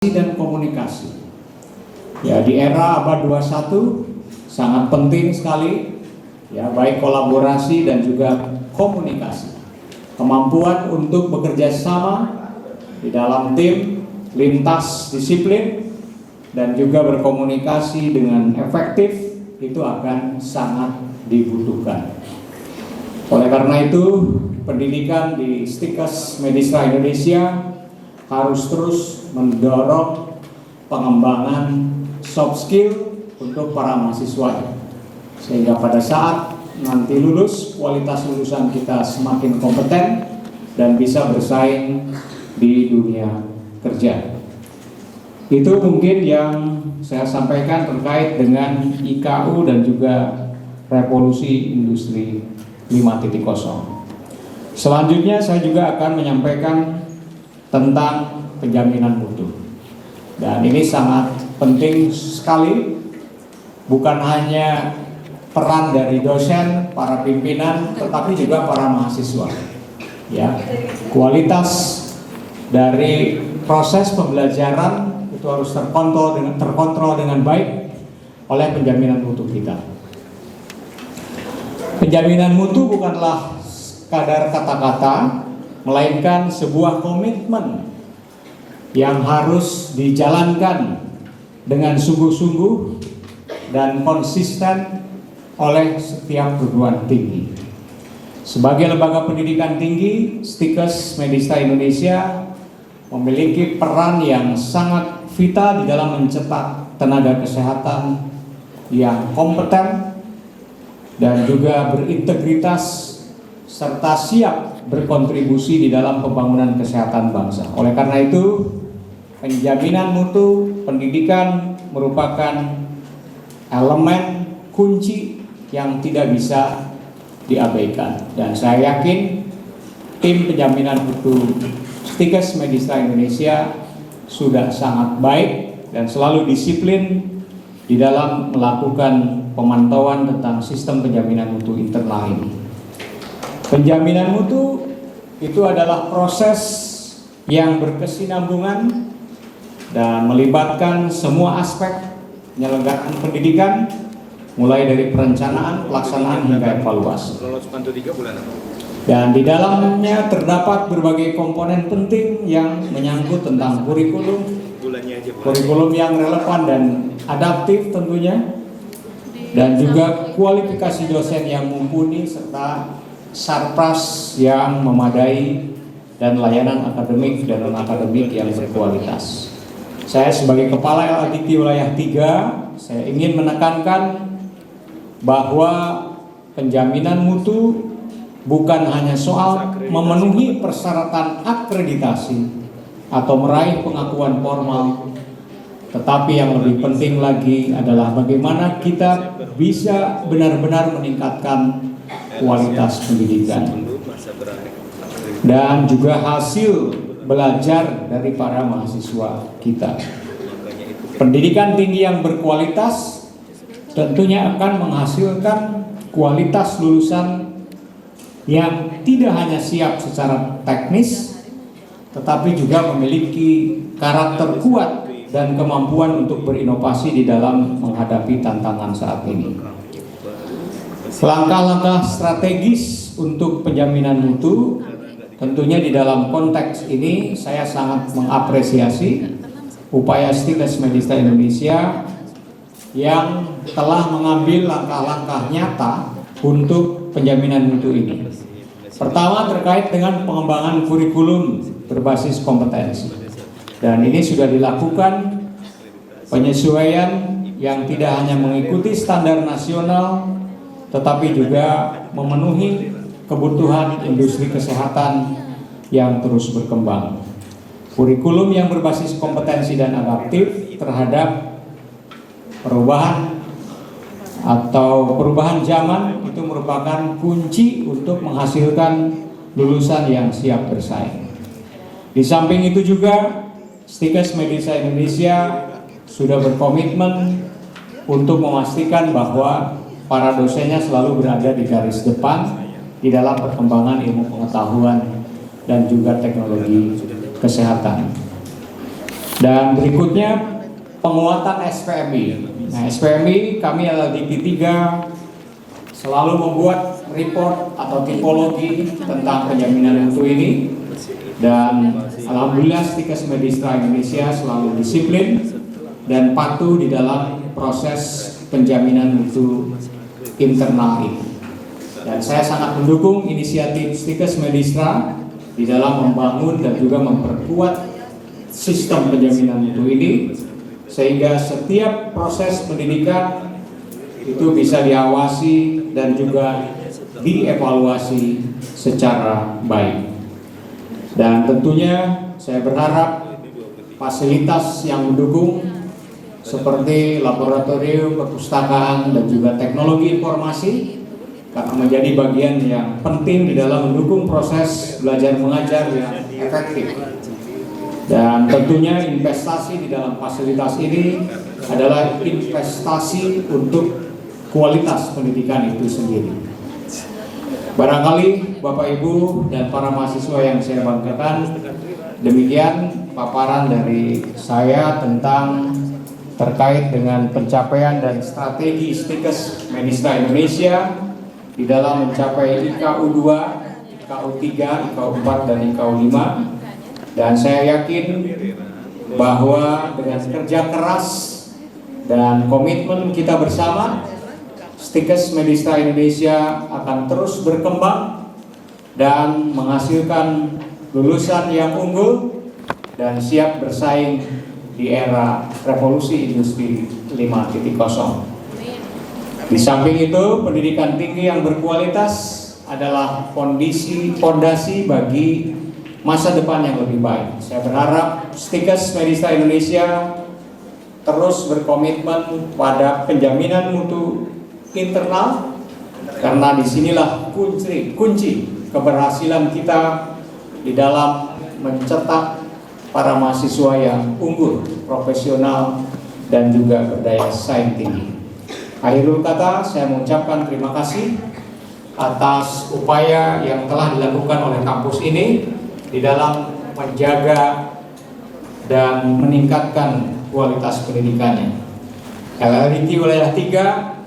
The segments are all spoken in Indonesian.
dan komunikasi. Ya, di era abad 21 sangat penting sekali ya, baik kolaborasi dan juga komunikasi. Kemampuan untuk bekerja sama di dalam tim, lintas disiplin dan juga berkomunikasi dengan efektif itu akan sangat dibutuhkan. Oleh karena itu, pendidikan di Stikes Medistra Indonesia harus terus mendorong pengembangan soft skill untuk para mahasiswa, sehingga pada saat nanti lulus, kualitas lulusan kita semakin kompeten dan bisa bersaing di dunia kerja. Itu mungkin yang saya sampaikan terkait dengan IKU dan juga revolusi industri 5.0. Selanjutnya saya juga akan menyampaikan tentang penjaminan mutu. Dan ini sangat penting sekali, bukan hanya peran dari dosen, para pimpinan, tetapi juga para mahasiswa. Ya, kualitas dari proses pembelajaran itu harus terkontrol dengan baik oleh penjaminan mutu kita. Penjaminan mutu bukanlah sekadar kata-kata, melainkan sebuah komitmen yang harus dijalankan dengan sungguh-sungguh dan konsisten oleh setiap perguruan tinggi. Sebagai lembaga pendidikan tinggi, Stikes Medistra Indonesia memiliki peran yang sangat vital di dalam mencetak tenaga kesehatan yang kompeten dan juga berintegritas serta siap berkontribusi di dalam pembangunan kesehatan bangsa. Oleh karena itu, penjaminan mutu pendidikan merupakan elemen kunci yang tidak bisa diabaikan. Dan saya yakin tim penjaminan mutu Stikes Medistra Indonesia sudah sangat baik dan selalu disiplin di dalam melakukan pemantauan tentang sistem penjaminan mutu internal ini. Penjaminan mutu itu adalah proses yang berkesinambungan dan melibatkan semua aspek penyelenggaraan pendidikan, mulai dari perencanaan, pelaksanaan hingga evaluasi. Dan di dalamnya terdapat berbagai komponen penting yang menyangkut tentang kurikulum yang relevan dan adaptif tentunya, dan juga kualifikasi dosen yang mumpuni serta sarpras yang memadai dan layanan akademik dan non-akademik yang berkualitas. Saya sebagai Kepala LADIKTI Wilayah 3, saya ingin menekankan bahwa penjaminan mutu bukan hanya soal memenuhi persyaratan akreditasi atau meraih pengakuan formal, tetapi yang lebih penting lagi adalah bagaimana kita bisa benar-benar meningkatkan kualitas pendidikan dan juga hasil belajar dari para mahasiswa kita. Pendidikan tinggi yang berkualitas tentunya akan menghasilkan kualitas lulusan yang tidak hanya siap secara teknis, tetapi juga memiliki karakter kuat dan kemampuan untuk berinovasi di dalam menghadapi tantangan saat ini. Langkah-langkah strategis untuk penjaminan mutu tentunya di dalam konteks ini saya sangat mengapresiasi upaya Stikes Medistra Indonesia yang telah mengambil langkah-langkah nyata untuk penjaminan mutu ini. Pertama, terkait dengan pengembangan kurikulum berbasis kompetensi. Dan ini sudah dilakukan penyesuaian yang tidak hanya mengikuti standar nasional, tetapi juga memenuhi kebutuhan industri kesehatan yang terus berkembang. Kurikulum yang berbasis kompetensi dan adaptif terhadap perubahan zaman itu merupakan kunci untuk menghasilkan lulusan yang siap bersaing. Di samping itu juga Stikes Medistra Indonesia sudah berkomitmen untuk memastikan bahwa para dosennya selalu berada di garis depan di dalam perkembangan ilmu pengetahuan dan juga teknologi kesehatan. Dan berikutnya penguatan SPMI. Nah, SPMI kami LLDP 3 selalu membuat report atau tipologi tentang penjaminan mutu ini, dan alhamdulillah Stikes Medistra Indonesia selalu disiplin dan patuh di dalam proses penjaminan mutu internal ini. Dan saya sangat mendukung inisiatif Stikes Medistra di dalam membangun dan juga memperkuat sistem penjaminan mutu ini, sehingga setiap proses pendidikan itu bisa diawasi dan juga dievaluasi secara baik. Dan tentunya saya berharap fasilitas yang mendukung seperti laboratorium, perpustakaan, dan juga teknologi informasi akan menjadi bagian yang penting di dalam mendukung proses belajar mengajar yang efektif. Dan tentunya investasi di dalam fasilitas ini adalah investasi untuk kualitas pendidikan itu sendiri. Barangkali Bapak Ibu dan para mahasiswa yang saya banggakan, demikian paparan dari saya tentang terkait dengan pencapaian dan strategi Stikes Medistra Indonesia di dalam mencapai IKU 2, IKU 3, IKU 4, dan IKU 5. Dan saya yakin bahwa dengan kerja keras dan komitmen kita bersama, Stikes Medistra Indonesia akan terus berkembang dan menghasilkan lulusan yang unggul dan siap bersaing di era revolusi industri 5.0. Di samping itu, pendidikan tinggi yang berkualitas adalah fondasi bagi masa depan yang lebih baik. Saya berharap Stikes Medistra Indonesia terus berkomitmen pada penjaminan mutu internal, karena disinilah kunci keberhasilan kita di dalam mencetak para mahasiswa yang unggul, profesional, dan juga berdaya saing tinggi. Akhirul kata, saya mengucapkan terima kasih atas upaya yang telah dilakukan oleh kampus ini di dalam menjaga dan meningkatkan kualitas pendidikannya. LLDP Wilayah 3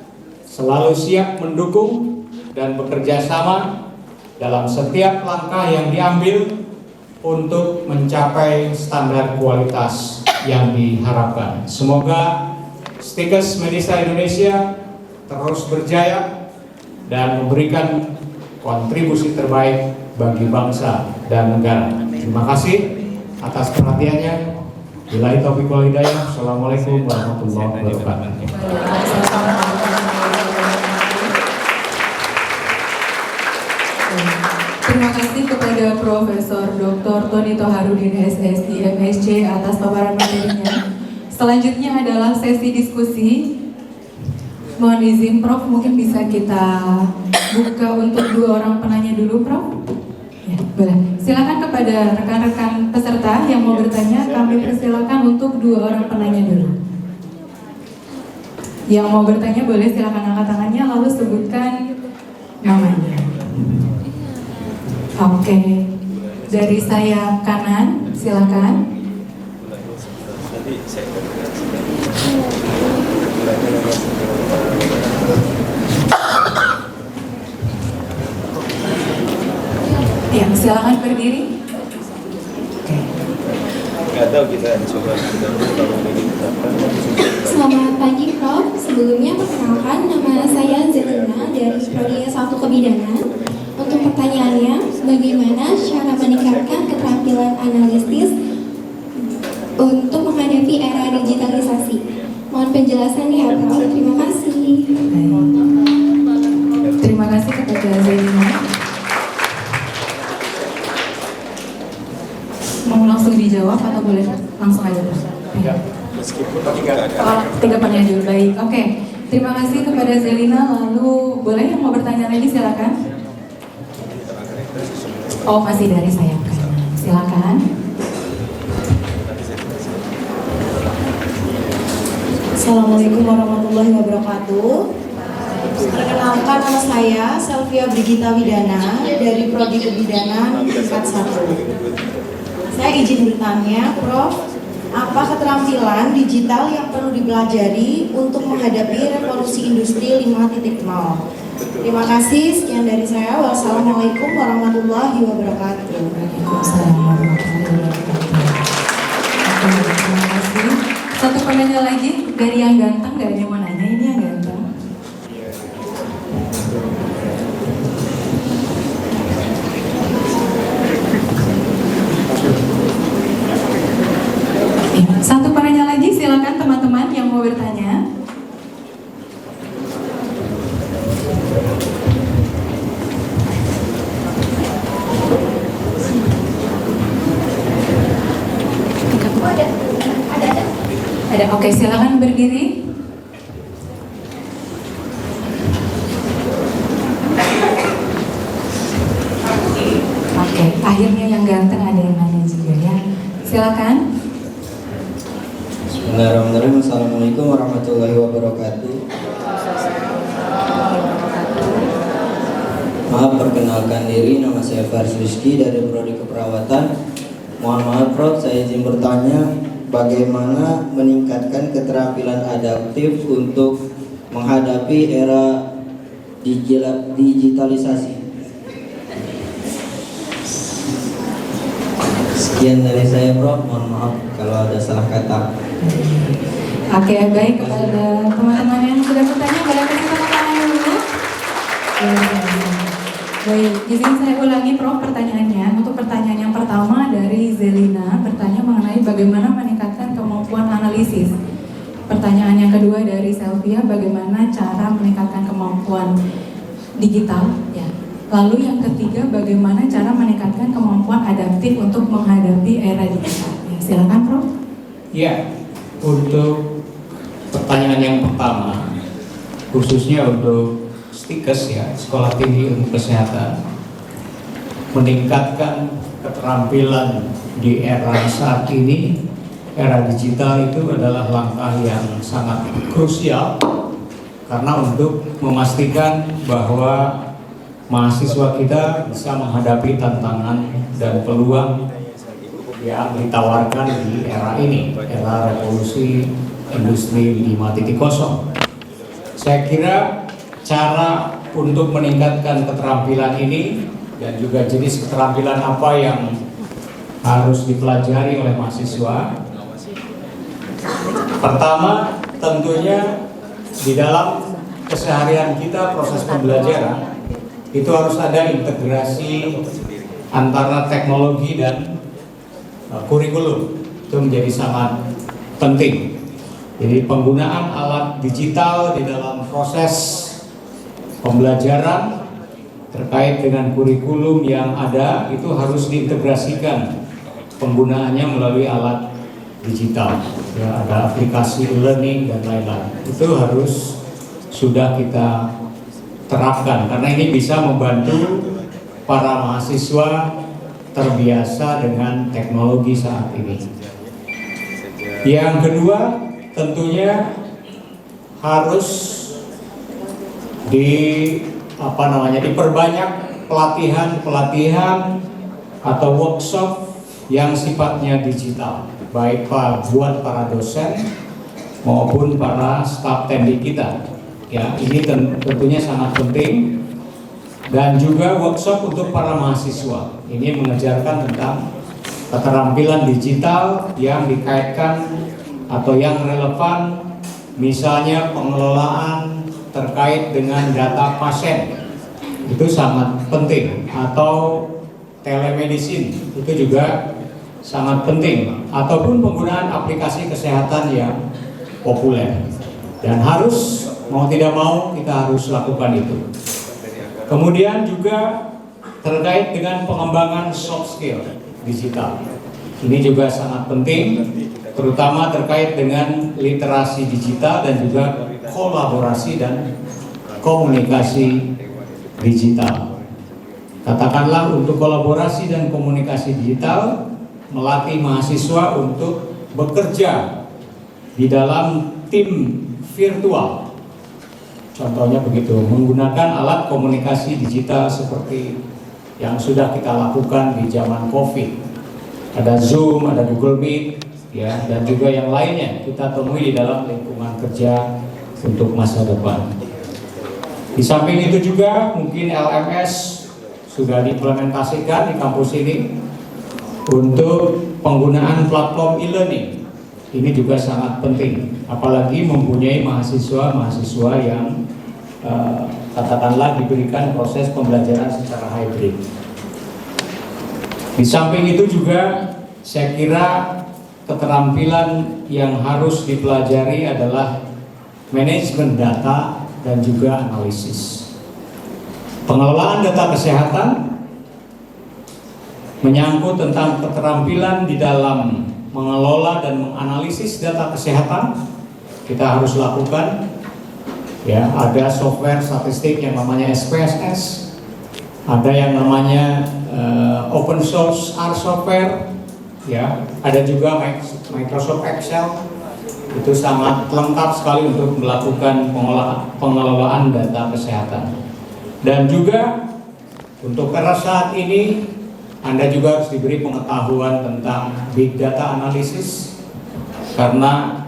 selalu siap mendukung dan bekerja sama dalam setiap langkah yang diambil untuk mencapai standar kualitas yang diharapkan. Semoga Stikes Medistra Indonesia terus berjaya dan memberikan kontribusi terbaik bagi bangsa dan negara. Terima kasih atas perhatiannya. Billahi taufiq wal hidayah. Assalamualaikum warahmatullahi wabarakatuh. Terima kasih kepada Profesor Dr. Tony Toharudin SSI MSc atas paparan materinya. Selanjutnya adalah sesi diskusi. Mohon izin Prof, mungkin bisa kita buka untuk 2 orang penanya dulu, Prof. Ya, boleh. Silakan kepada rekan-rekan peserta yang mau bertanya, kami persilakan untuk 2 orang penanya dulu. Yang mau bertanya boleh silakan angkat tangannya lalu sebutkan namanya. Oke, dari saya kanan, silakan. Ya, silakan berdiri. Selamat pagi Prof. Sebelumnya perkenalkan, nama saya Zelina dari Prodi S1 Kebidanan. Untuk pertanyaannya, bagaimana cara meningkatkan keterampilan analitis untuk menghadapi era digitalisasi? Mohon penjelasan ya Prof. Terima kasih. Terima kasih kepada Zelina. Mau langsung dijawab atau boleh langsung aja Prof? Ya, meskipun Tiga penanya dulu, baik. Oke, terima kasih kepada Zelina. Lalu boleh yang mau bertanya lagi silakan. Oh, masih dari saya. Silakan. Assalamualaikum warahmatullahi wabarakatuh. Perkenalkan, nama saya Selvia Brigita Widana dari Prodi Kebidanan tingkat 1. Saya izin bertanya, Prof, Apa keterampilan digital yang perlu dipelajari untuk menghadapi revolusi industri 5.0? Terima kasih, sekian dari saya. Wassalamualaikum warahmatullahi wabarakatuh. Waalaikumsalam warahmatullahi wabarakatuh. Oke, terima kasih. Satu penanya lagi dari yang ganteng, gak ada yang mau nanya, ini yang ganteng. Satu penanya lagi, silakan teman-teman yang mau bertanya. Ada, oke, silakan berdiri. Oke, akhirnya yang ganteng ada yang nanya juga ya. Silakan. Bismillahirrahmanirrahim. Assalamualaikum warahmatullahi wabarakatuh. Maaf, perkenalkan diri, nama saya Faris Rizky dari Prodi Keperawatan. Mohon maaf Prof, saya izin bertanya, bagaimana meningkatkan keterampilan adaptif untuk menghadapi era digitalisasi? Sekian dari saya Prof, mohon maaf kalau ada salah kata. Oke, baik, kepada teman-teman yang sudah bertanya, boleh kasih tepuk tangan dulu. Baik, izin saya ulangi Prof pertanyaannya. Untuk pertanyaan yang pertama dari Zelina, bertanya mengenai bagaimana meningkatkan kemampuan analisis. Pertanyaan yang kedua dari Selvia, bagaimana cara meningkatkan kemampuan digital. Ya. Lalu yang ketiga, bagaimana cara meningkatkan kemampuan adaptif untuk menghadapi era digital. Ya, silakan Prof. Ya, untuk pertanyaan yang pertama, khususnya untuk STIKES ya, Sekolah Tinggi Ilmu Kesehatan, meningkatkan keterampilan di era saat ini, era digital itu adalah langkah yang sangat krusial karena untuk memastikan bahwa mahasiswa kita bisa menghadapi tantangan dan peluang yang ditawarkan di era ini, era revolusi industri 5.0. Saya kira cara untuk meningkatkan keterampilan ini dan juga jenis keterampilan apa yang harus dipelajari oleh mahasiswa. Pertama, tentunya di dalam keseharian kita proses pembelajaran itu harus ada integrasi antara teknologi dan kurikulum. Itu menjadi sangat penting. Jadi penggunaan alat digital di dalam proses pembelajaran terkait dengan kurikulum yang ada itu harus diintegrasikan penggunaannya melalui alat digital. Ya, ada aplikasi e-learning dan lain-lain. Itu harus sudah kita terapkan karena ini bisa membantu para mahasiswa terbiasa dengan teknologi saat ini. Yang kedua, tentunya harus diperbanyak pelatihan atau workshop yang sifatnya digital, baik buat para dosen maupun para staf teknik kita. Ya, ini tentunya sangat penting. Dan juga workshop untuk para mahasiswa. Ini mengajarkan tentang keterampilan digital yang dikaitkan atau yang relevan, misalnya pengelolaan terkait dengan data pasien. Itu sangat penting. Atau telemedicine, itu juga sangat penting. Ataupun penggunaan aplikasi kesehatan yang populer. Dan harus, mau tidak mau, kita harus lakukan itu. Kemudian juga terkait dengan pengembangan soft skill digital. Ini juga sangat penting, terutama terkait dengan literasi digital dan juga kolaborasi dan komunikasi digital. Katakanlah untuk kolaborasi dan komunikasi digital, melatih mahasiswa untuk bekerja di dalam tim virtual. Contohnya begitu, menggunakan alat komunikasi digital seperti yang sudah kita lakukan di zaman COVID. Ada Zoom, ada Google Meet, ya, dan juga yang lainnya kita temui di dalam lingkungan kerja untuk masa depan. Di samping itu juga mungkin LMS sudah diimplementasikan di kampus ini untuk penggunaan platform e-learning. Ini juga sangat penting, apalagi mempunyai mahasiswa-mahasiswa yang katakanlah diberikan proses pembelajaran secara hybrid. Di samping itu juga saya kira keterampilan yang harus dipelajari adalah manajemen data dan juga analisis. Pengelolaan data kesehatan menyangkut tentang keterampilan di dalam mengelola dan menganalisis data kesehatan. Kita harus lakukan, ya, ada software statistik yang namanya SPSS, ada yang namanya open source R software, ya, ada juga Microsoft Excel. Itu sangat lengkap sekali untuk melakukan pengelolaan data kesehatan. Dan juga untuk era saat ini Anda juga harus diberi pengetahuan tentang big data analysis, karena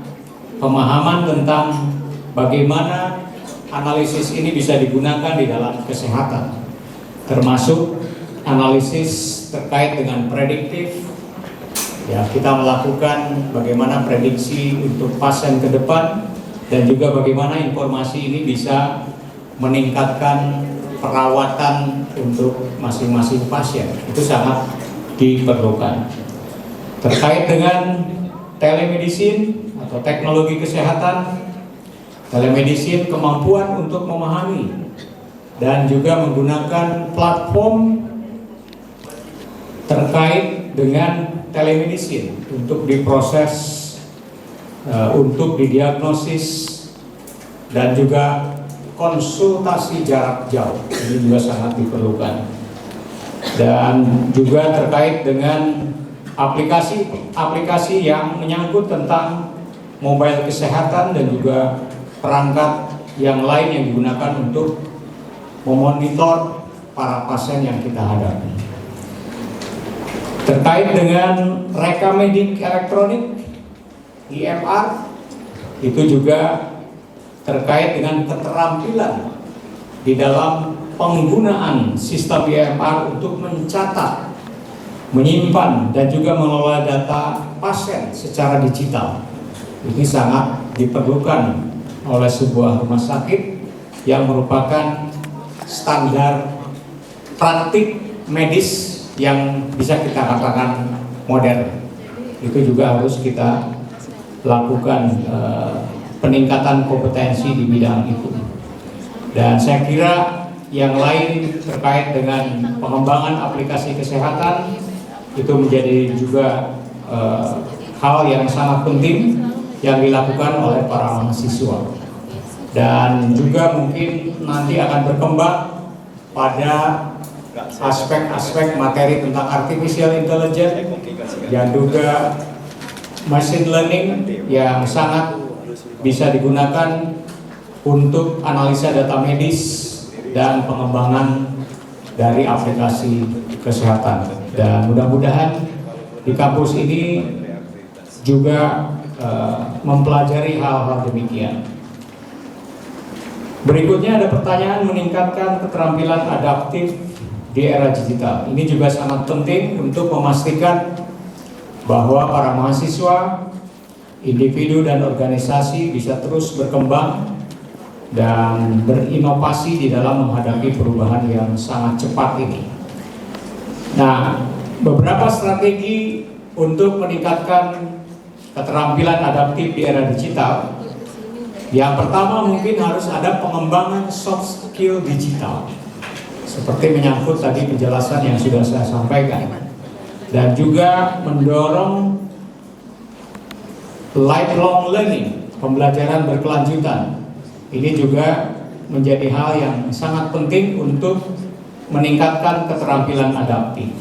pemahaman tentang bagaimana analisis ini bisa digunakan di dalam kesehatan, termasuk analisis terkait dengan prediktif. Ya, kita melakukan bagaimana prediksi untuk pasien ke depan, dan juga bagaimana informasi ini bisa meningkatkan perawatan untuk masing-masing pasien. Itu sangat diperlukan. Terkait dengan telemedicine atau teknologi kesehatan, telemedicine kemampuan untuk memahami dan juga menggunakan platform terkait dengan telemedicine untuk diproses, untuk didiagnosis, dan juga konsultasi jarak jauh. Ini juga sangat diperlukan. Dan juga terkait dengan aplikasi yang menyangkut tentang mobile kesehatan dan juga perangkat yang lain yang digunakan untuk memonitor para pasien yang kita hadapi. Terkait dengan reka medik elektronik (EMR), itu juga terkait dengan keterampilan di dalam penggunaan sistem EMR untuk mencatat, menyimpan, dan juga mengelola data pasien secara digital. Ini sangat diperlukan oleh sebuah rumah sakit yang merupakan standar praktik medis yang bisa kita katakan modern. Itu juga harus kita lakukan peningkatan kompetensi di bidang itu. Dan saya kira yang lain terkait dengan pengembangan aplikasi kesehatan itu menjadi juga hal yang sangat penting yang dilakukan oleh para mahasiswa. Dan juga mungkin nanti akan berkembang pada aspek-aspek materi tentang artificial intelligence dan juga machine learning yang sangat bisa digunakan untuk analisa data medis dan pengembangan dari aplikasi kesehatan. Dan mudah-mudahan di kampus ini juga mempelajari hal-hal demikian. Berikutnya ada pertanyaan meningkatkan keterampilan adaptif di era digital. Ini juga sangat penting untuk memastikan bahwa para mahasiswa, individu dan organisasi bisa terus berkembang dan berinovasi di dalam menghadapi perubahan yang sangat cepat ini. Nah, beberapa strategi untuk meningkatkan keterampilan adaptif di era digital. Yang pertama mungkin harus ada pengembangan soft skill digital, seperti menyangkut tadi penjelasan yang sudah saya sampaikan, dan juga mendorong lifelong learning, pembelajaran berkelanjutan. Ini juga menjadi hal yang sangat penting untuk meningkatkan keterampilan adaptif.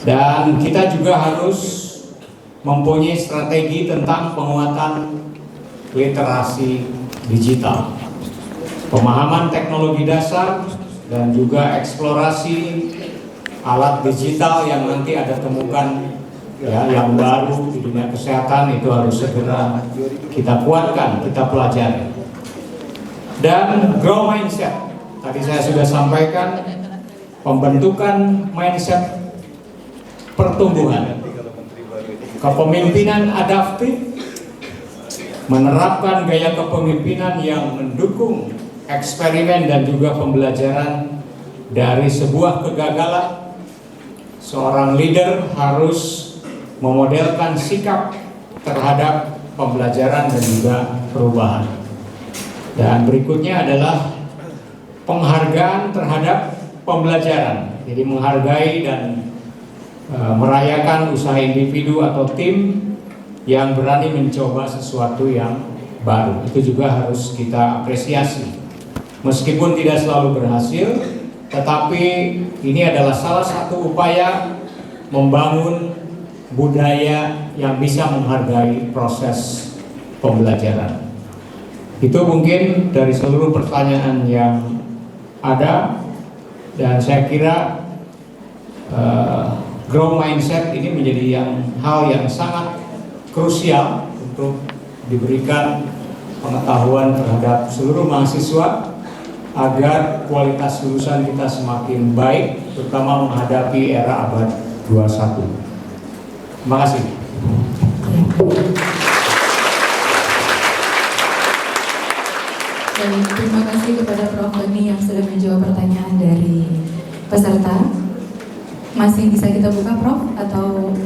Dan kita juga harus mempunyai strategi tentang penguatan literasi digital, pemahaman teknologi dasar, dan juga eksplorasi alat digital yang nanti ada temukan ya yang baru di dunia kesehatan itu harus segera kita kuatkan, kita pelajari. Dan grow mindset, tadi saya sudah sampaikan, pembentukan mindset pertumbuhan, kepemimpinan adaptif, menerapkan gaya kepemimpinan yang mendukung eksperimen dan juga pembelajaran dari sebuah kegagalan. Seorang leader harus memodelkan sikap terhadap pembelajaran dan juga perubahan. Dan berikutnya adalah penghargaan terhadap pembelajaran. Jadi menghargai dan merayakan usaha individu atau tim yang berani mencoba sesuatu yang baru. Itu juga harus kita apresiasi. Meskipun tidak selalu berhasil, tetapi ini adalah salah satu upaya membangun budaya yang bisa menghargai proses pembelajaran. Itu mungkin dari seluruh pertanyaan yang ada, dan saya kira grow mindset ini menjadi hal yang sangat krusial untuk diberikan pengetahuan terhadap seluruh mahasiswa agar kualitas lulusan kita semakin baik, terutama menghadapi era abad 21. Terima kasih. Dan terima kasih kepada Prof. Tony yang sudah menjawab pertanyaan dari peserta. Masih bisa kita buka, Prof? Atau?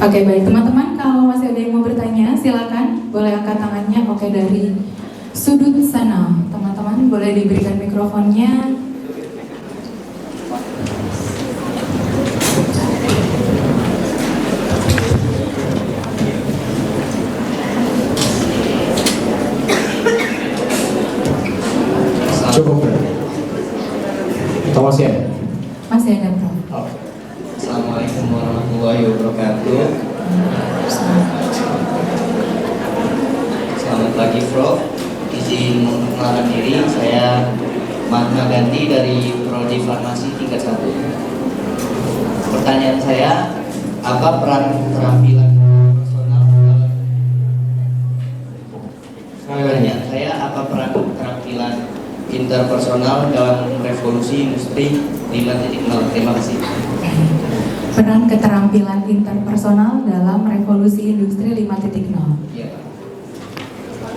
Oke, baik teman-teman, kalau masih ada yang mau bertanya silakan, boleh angkat tangannya. Oke, dari sudut sana teman-teman boleh diberikan mikrofonnya. Cukup. Atau masih ada? Masih ada, Prof. Assalamualaikum warahmatullahi wabarakatuh. Selamat pagi, Prof. Izin memperkenalkan diri, saya Mahna Ganti dari Prodi Farmasi tingkat 1. Pertanyaan saya, apa peran keterampilan personal dalam Pertanyaan saya, apa peran keterampilan interpersonal dalam revolusi industri 5.0? Terima kasih. Peran keterampilan interpersonal dalam revolusi industri 5.0. Ya.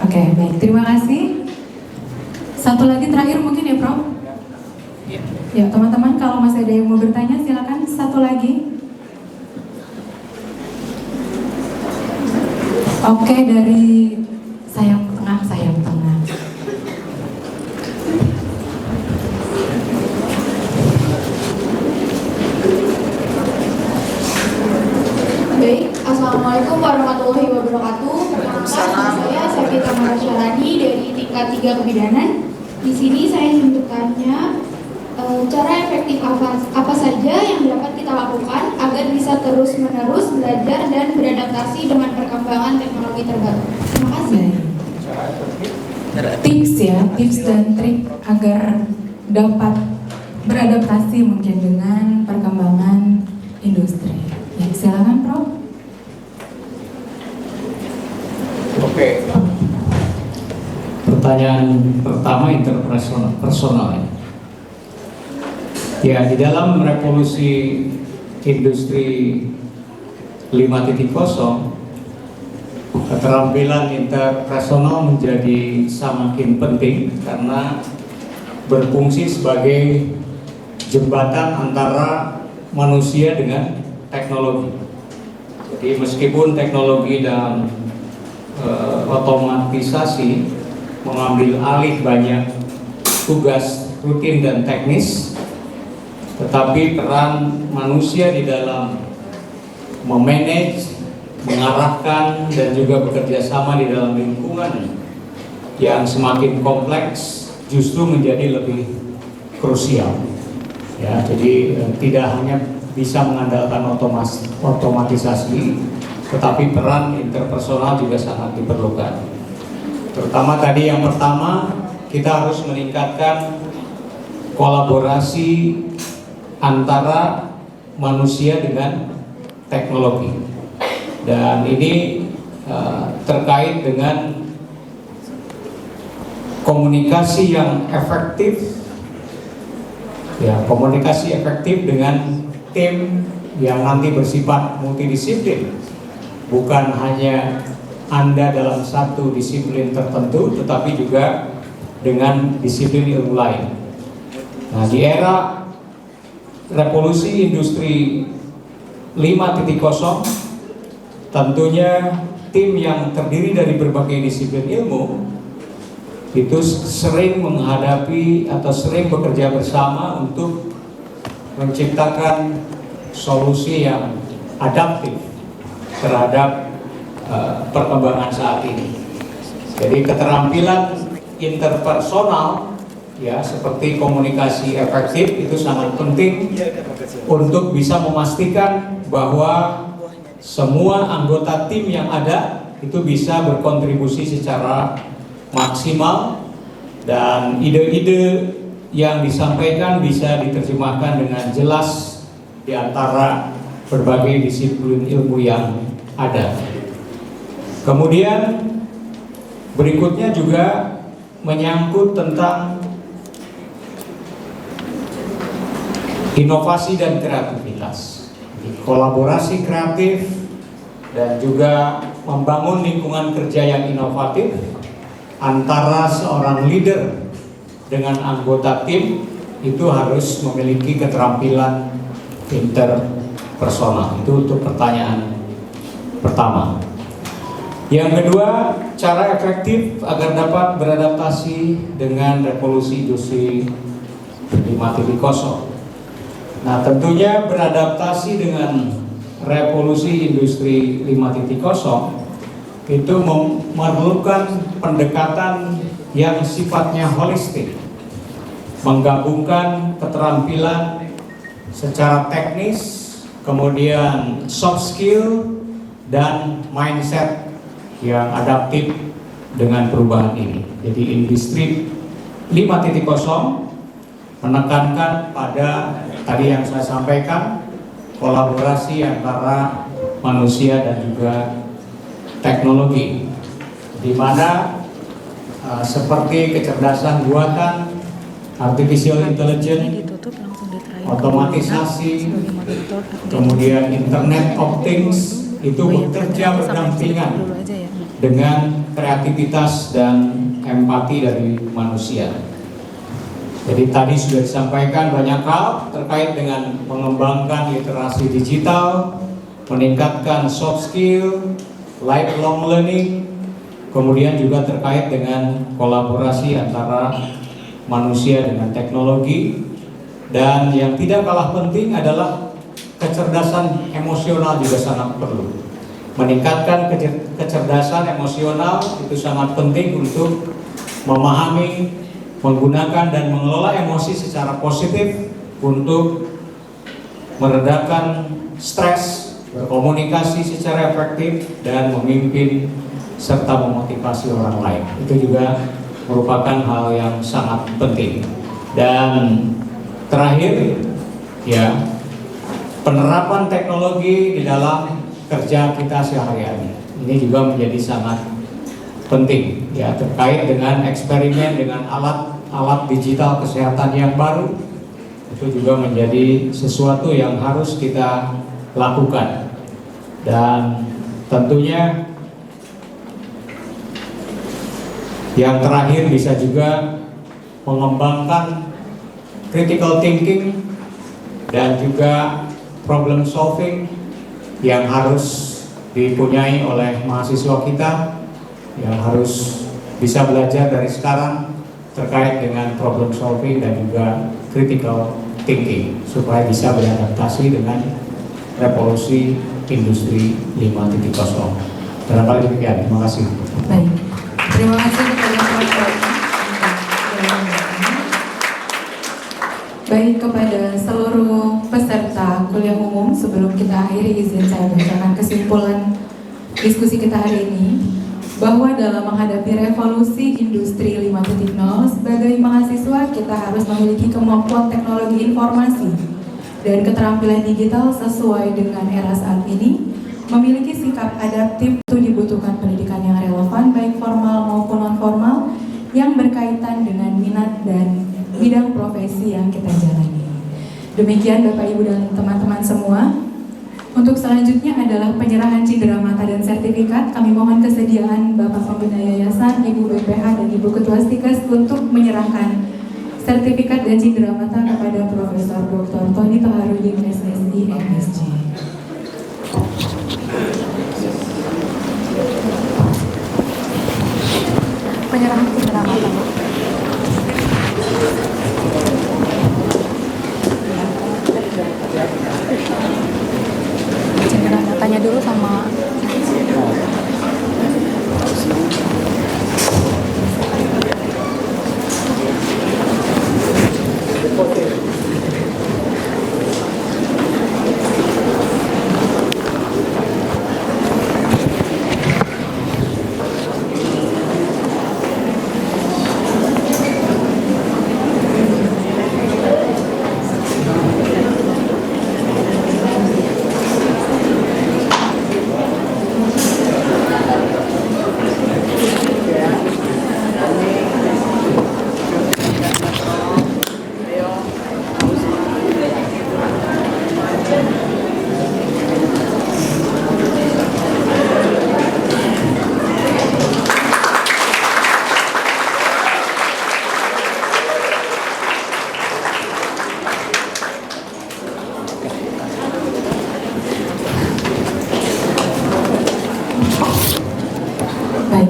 Oke, baik. Terima kasih. Satu lagi terakhir mungkin ya, Prof. Ya, teman-teman kalau masih ada yang mau bertanya silakan satu lagi. Oke, dari sayap tengah. Baik, Assalamualaikum warahmatullahi wabarakatuh. Perkenalkan, nama saya Sevita Marasyarani dari tingkat 3 kebidanan. Di sini saya ingin bertanya cara efektif apa saja yang dapat kita lakukan agar bisa terus-menerus belajar dan beradaptasi dengan perkembangan teknologi terbaru. Terima kasih. Tips dan trik agar dapat beradaptasi mungkin dengan perkembangan industri. Ya, silakan, Prof. Oke. Pertanyaan pertama interpersonal. Ya, di dalam revolusi industri 5.0, keterampilan interpersonal menjadi semakin penting karena berfungsi sebagai jembatan antara manusia dengan teknologi. Jadi meskipun teknologi dan otomatisasi mengambil alih banyak tugas rutin dan teknis, tetapi peran manusia di dalam memanage, mengarahkan, dan juga bekerja sama di dalam lingkungan yang semakin kompleks justru menjadi lebih krusial. Ya, jadi tidak hanya bisa mengandalkan otomatisasi, tetapi peran interpersonal juga sangat diperlukan. Terutama tadi yang pertama, kita harus meningkatkan kolaborasi antara manusia dengan teknologi. Dan ini terkait dengan komunikasi yang efektif, ya, komunikasi efektif dengan tim yang nanti bersifat multidisiplin, bukan hanya Anda dalam satu disiplin tertentu, tetapi juga dengan disiplin ilmu lain. Nah, di era revolusi industri 5.0, tentunya tim yang terdiri dari berbagai disiplin ilmu itu sering menghadapi atau sering bekerja bersama untuk menciptakan solusi yang adaptif terhadap perkembangan saat ini. Jadi keterampilan interpersonal, ya, seperti komunikasi efektif itu sangat penting untuk bisa memastikan bahwa semua anggota tim yang ada itu bisa berkontribusi secara maksimal dan ide-ide yang disampaikan bisa diterjemahkan dengan jelas di antara berbagai disiplin ilmu yang ada. Kemudian berikutnya juga menyangkut tentang inovasi dan kreativitas, kolaborasi kreatif, dan juga membangun lingkungan kerja yang inovatif antara seorang leader dengan anggota tim itu harus memiliki keterampilan interpersonal. Itu untuk pertanyaan pertama. Yang kedua, cara efektif agar dapat beradaptasi dengan revolusi industri 5.0. Nah, tentunya beradaptasi dengan revolusi industri 5.0 itu memerlukan pendekatan yang sifatnya holistik, menggabungkan keterampilan secara teknis, kemudian soft skill dan mindset yang adaptif dengan perubahan ini. Jadi industri 5.0 menekankan pada tadi yang saya sampaikan, kolaborasi antara manusia dan juga teknologi, di mana seperti kecerdasan buatan, artificial intelligence, otomatisasi, kemudian Internet of Things itu bekerja berdampingan dengan kreativitas dan empati dari manusia. Jadi tadi sudah disampaikan banyak hal terkait dengan mengembangkan literasi digital, meningkatkan soft skill, lifelong learning, kemudian juga terkait dengan kolaborasi antara manusia dengan teknologi, dan yang tidak kalah penting adalah kecerdasan emosional juga sangat perlu. Meningkatkan kecerdasan emosional itu sangat penting untuk memahami, menggunakan dan mengelola emosi secara positif untuk meredakan stres, berkomunikasi secara efektif, dan memimpin serta memotivasi orang lain. Itu juga merupakan hal yang sangat penting. Dan terakhir, ya, penerapan teknologi di dalam kerja kita sehari-hari ini juga menjadi sangat penting, ya, terkait dengan eksperimen dengan alat digital kesehatan yang baru. Itu juga menjadi sesuatu yang harus kita lakukan. Dan tentunya yang terakhir bisa juga mengembangkan critical thinking dan juga problem solving yang harus dipunyai oleh mahasiswa kita, yang harus bisa belajar dari sekarang terkait dengan problem solving dan juga critical thinking supaya bisa beradaptasi dengan revolusi industri 5.0. Barangkali demikian. Terima kasih. Baik, terima kasih kepada Prof. Baik, kepada seluruh peserta kuliah umum, sebelum kita akhiri izin saya bacakan kesimpulan diskusi kita hari ini, bahwa dalam menghadapi revolusi industri 5.0 sebagai mahasiswa kita harus memiliki kemampuan teknologi informasi dan keterampilan digital sesuai dengan era saat ini, memiliki sikap adaptif itu dibutuhkan pendidikan yang relevan baik formal maupun non-formal yang berkaitan dengan minat dan bidang profesi yang kita jalani. Demikian Bapak Ibu dan teman-teman semua. Untuk selanjutnya adalah penyerahan cindera mata dan sertifikat. Kami mohon kesediaan Bapak Pembina Yayasan, Ibu BPH dan Ibu Ketua Stikes untuk menyerahkan sertifikat dan cindera mata kepada Profesor Dr. Tony Toharudin SSI MSc. Penyerahan cindera mata. Cindera matanya dulu sama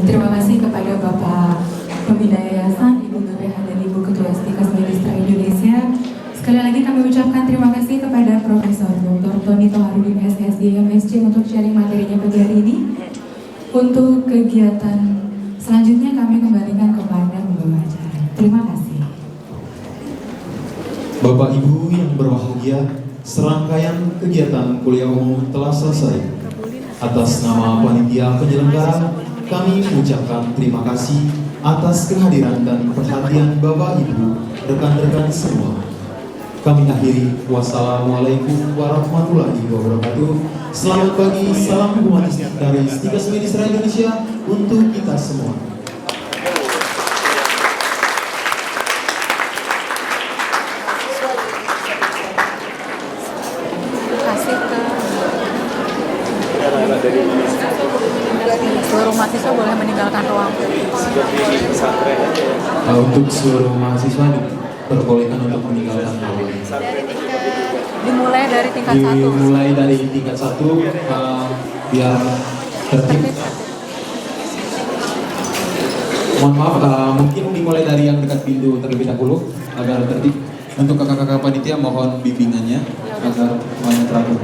terima kasih kepada Bapak Pembina Yayasan, Ibu BPH dan Ibu Ketua Stikes Medistra Indonesia. Sekali lagi kami ucapkan terima kasih kepada Profesor Dr. Tony Toharudin SSI MSc untuk sharing materinya pagi hari ini. Untuk kegiatan selanjutnya kami kembalikan kepada pembawa acara. Terima kasih. Bapak Ibu yang berbahagia, serangkaian kegiatan kuliah umum telah selesai. Atas nama panitia penyelenggara, kami mengucapkan terima kasih atas kehadiran dan perhatian Bapak Ibu, rekan-rekan semua. Kami akhiri, wassalamualaikum warahmatullahi wabarakatuh. Selamat pagi, salam humanis dari Stikes Medistra Indonesia untuk kita semua. Seluruh mahasiswa boleh meninggalkan ruang. Untuk seluruh mahasiswa diperbolehkan untuk meninggalkan ruang. Dimulai dari tingkat 1. Dimulai dari tingkat 1 biar tertib. Mohon maaf, mungkin dimulai dari yang dekat pintu terlebih dahulu agar tertib. Untuk kakak-kakak panitia mohon bimbingannya agar semuanya teratur.